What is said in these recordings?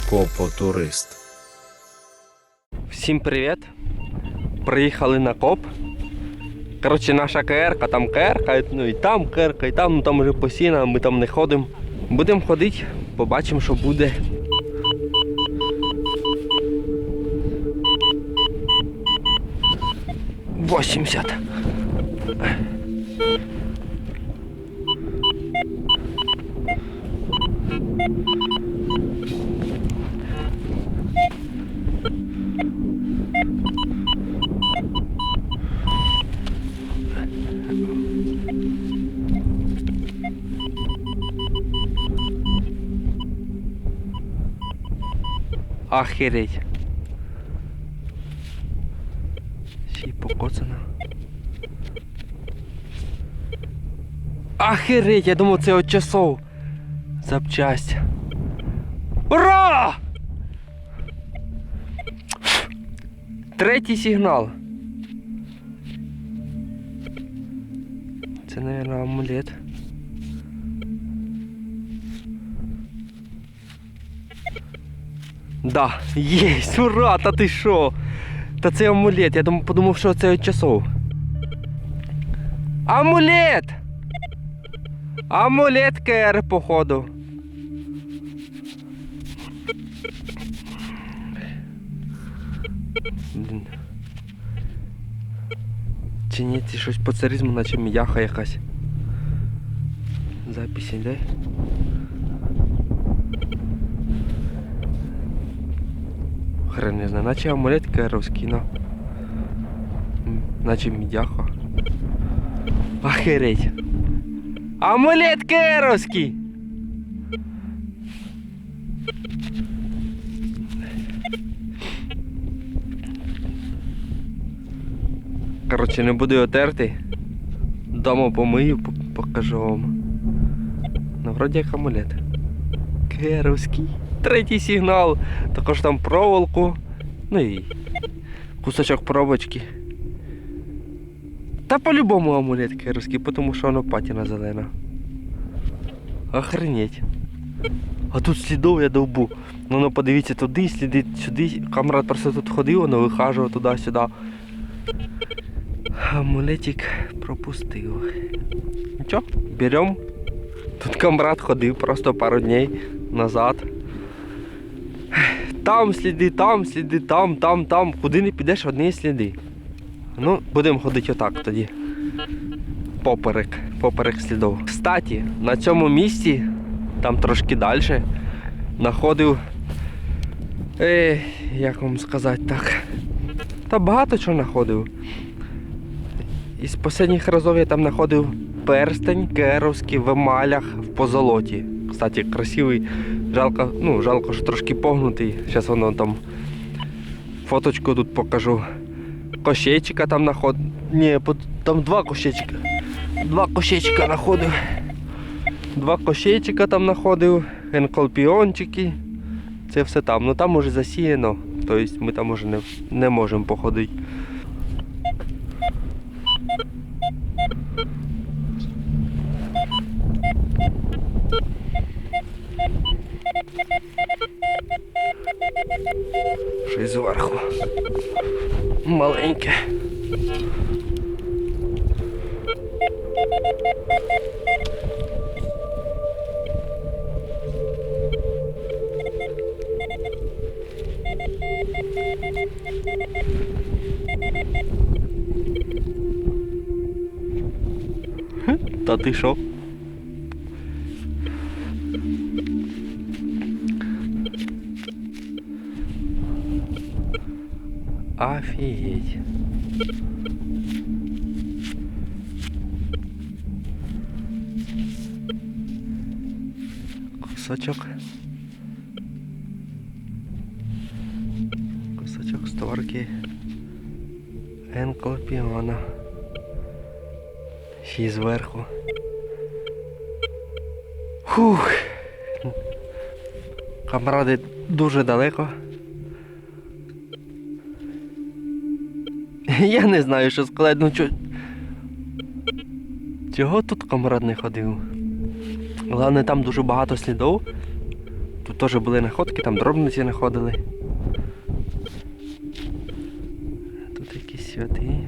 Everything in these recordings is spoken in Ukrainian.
Попо-турист. Всім привіт! Приїхали на коп. Коротше, наша КР-ка, там КР-ка, ну і там КР-ка, і там, ну там вже посіяно, ми там не ходимо. Будемо ходити, побачимо, що буде. $80. Охереть. Ще й покоцана. Охереть, я думав, це от часов. Запчасть. Ура! Третій сигнал. Це, мабуть, амулет. Да, єсть, ура, та ти шо? Та це амулет, я подумав, що це від часов. Амулет! Амулет КР, походу. Чи ні, це щось по царизму, наче м'яха якась. Запись іде. Хрен не знаю, наче амулет КРовський, но. Наче мідяха. Охереть. Амулет КРовський! Коротше, не буду його терти. Дома помию, покажу вам. Ну, вроді як амулет. КРовський. Третій сигнал. Також там проволоку. Ну і кусочок пробочки. Та по-любому амулет КРовський, тому що воно патіна зелена. Охренеть. А тут слідов я довбу. Ну подивіться, туди сліди, сюди. Камрад просто тут ходив, воно вихажував туди-сюди. Амулетик пропустив. Нічого, беремо. Тут камрад ходив просто пару днів назад. Там сліди, там. Куди не підеш, одні сліди. Ну, будемо ходити отак тоді. Поперек слідов. Кстати, на цьому місці, там трошки далі, знаходив, як вам сказати так, та багато чого знаходив. Із останніх разів я там знаходив перстень КРовський в емалях в позолоті. Кстати, красивий, жалко, що трошки погнутий. Зараз воно там фоточку тут покажу. Кощейчика там знаходив. Ні, там два кощейчика. Два кощейчика знаходив. Два кощейчика там знаходив. Енколпіончики. Це все там. Ну там уже засіяно. Тобто ми там уже не можемо походити. Щось зверху. Маленьке. Та ти що? Офігеть. Кусочок створки енколпіона. Ще й зверху. Фух. Камради дуже далеко. Я не знаю, що сказати, ну чого тут камрад не ходив? Головне, там дуже багато слідів. Тут теж були находки, там дробниці знаходили. Тут якісь святи.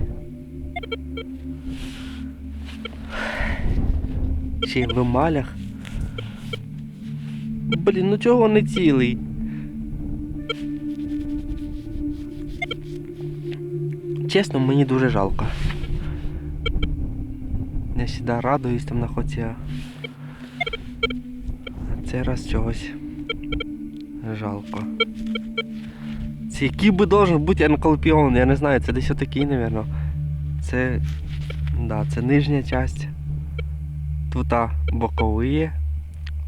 Ще й в емалях. Блін, ну чого не цілий? Чесно, мені дуже жалко. Я завжди радуюсь там знаходці, а цей раз чогось жалко. Це який би должен бути енколпіон, я не знаю, це десь отакий, мабуть. Це, да, це нижня частина. Тут бокові,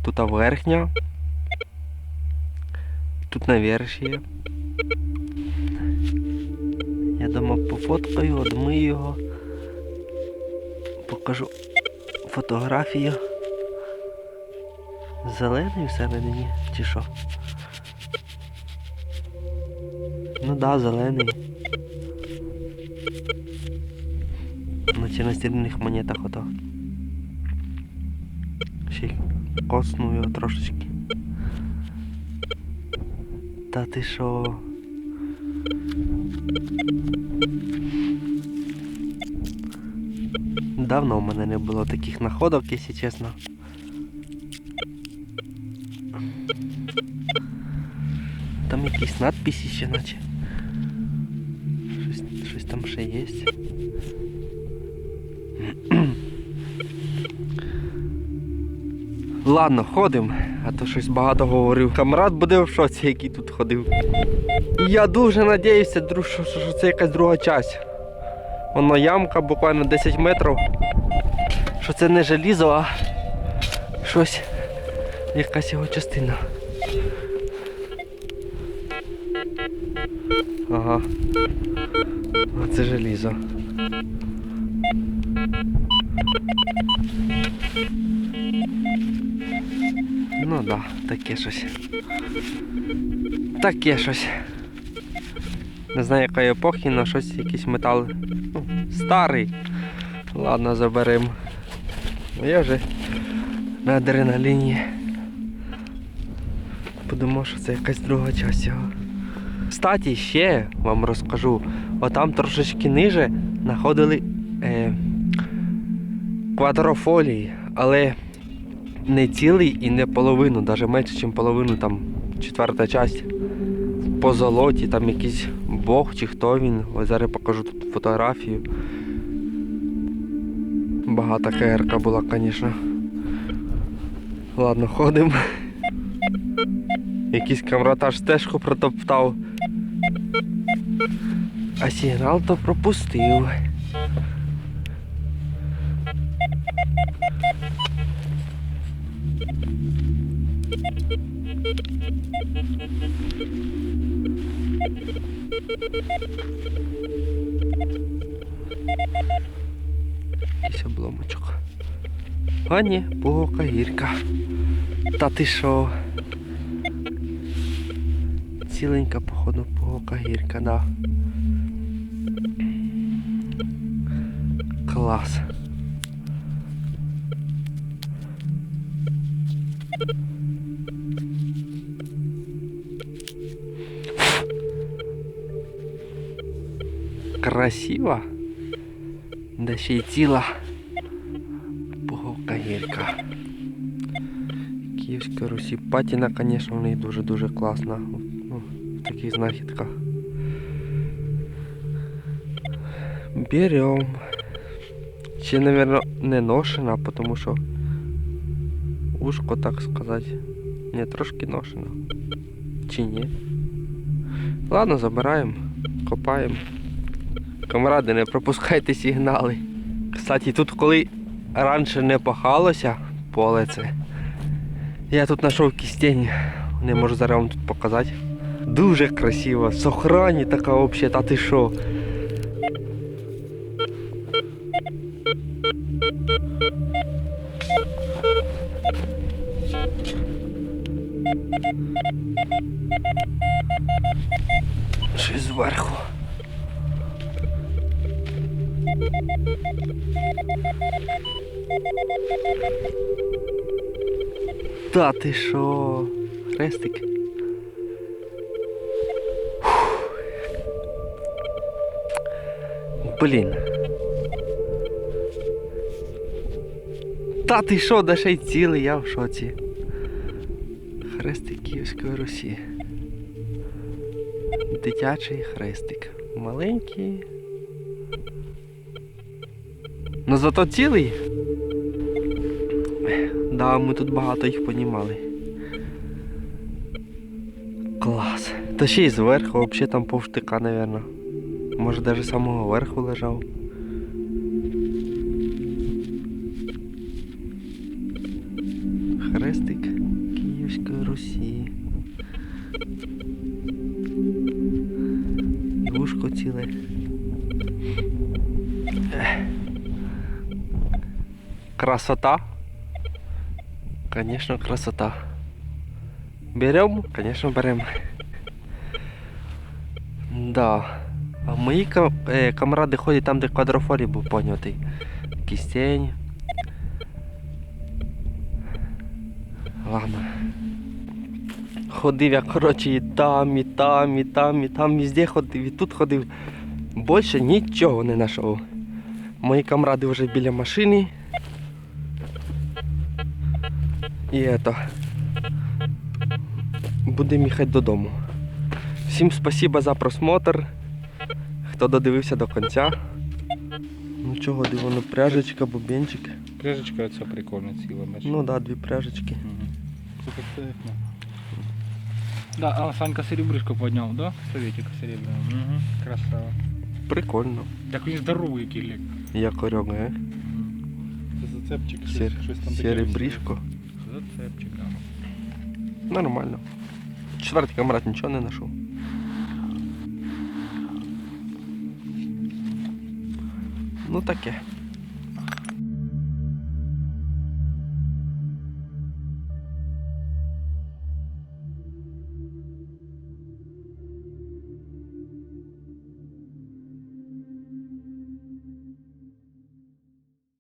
тут верхня, тут наверх є. Я дома пофоткаю, одмию його, покажу фотографію. Зелений всередині, чи що? Ну да, зелений. Ну чи на стільних монетах ото. Ще й коснув його трошечки. Та ти що? Давно в мене не було таких находок, якщо чесно. Там якісь надписи ще наче. Щось там ще є. Ладно, ходимо, а то щось багато говорив. Камрад буде в шоці, який тут ходив. Я дуже надіюся, що це якась друга часть. Воно ямка буквально 10 метрів. Що це не желізо, а щось, якась його частина. Ага. Оце желізо. Ну да, таке щось. Таке щось. Не знаю якої епохи, але щось, якийсь метал, ну, старий. Ладно, заберемо. Я вже на адреналіні. Подумав, що це якась друга часть його. Кстати, ще вам розкажу, отам трошечки ниже знаходили квадрофолії, але не цілий і не половину, навіть менше, ніж половину, там четверта часть. По золоті, там якийсь бог чи хто він. Ось зараз покажу тут фотографію. Багата КРК була, звісно. Ладно, ходимо. Якийсь камрад аж стежку протоптав. А сигнал то пропустив. Якийсь обломочок. А ні, пуговка гірка. Та ти що? Ціленька, походу, пуговка гірка, да. Клас. Красиво. Да ще й ціла. Пуговка гірка. Київська Русі. Патіна, звісно, в неї дуже-дуже класна. Ну, в таких знахідках. Берем. Ще, мабуть, не ношена, тому що ушко, так сказати, не трошки ношено. Чи ні? Ладно, забираємо, копаємо. Камради, не пропускайте сигнали. Кстати, тут коли раніше не пахалося поле це, я тут знайшов кістень, не можу зараз вам тут показати. Дуже красиво, з охрані така взагалі, та ти що? Щось зверху. Та ти що? хрестик. Блін. Та ти що, да ще й цілий, я в шоці. Хрестик Київської Русі. Дитячий хрестик. Маленький. Ну зато цілий. Да, ми тут багато їх понімали. Клас. Та ще й зверху, взагалі там повштика, мабуть. Може навіть з самого верху лежав. Хрестик Київської Русі. І вушко ціле. Красота. Конечно, красота. Берем? Конечно, берем. Да. А мої камради ходять там, де квадрофорій був понятий. Кистень. Ладно. Ходив я, коротше, і там, і там, і там, і там, везде ходив, і тут ходив. Більше нічого не знайшов. Мої камради вже біля машини. І будемо їхати додому. Всім спасибо за просмотр. Хто додивився до кінця. Ну чого, дивно, пряжечка, бубенчик. Пряжечка оця прикольна ціла, бачиш? Ну да, дві пряжечки. Да, а Санька серебрышко поднял, да? Советик серебряный. Угу. Красава. Прикольно. Так він здоровий кілік. Як орьога, Це зацепчик, щось там таке. Серебрішко. Зацепчик, да. Нормально. Четвертий камрад нічого не знайшов. Ну таке.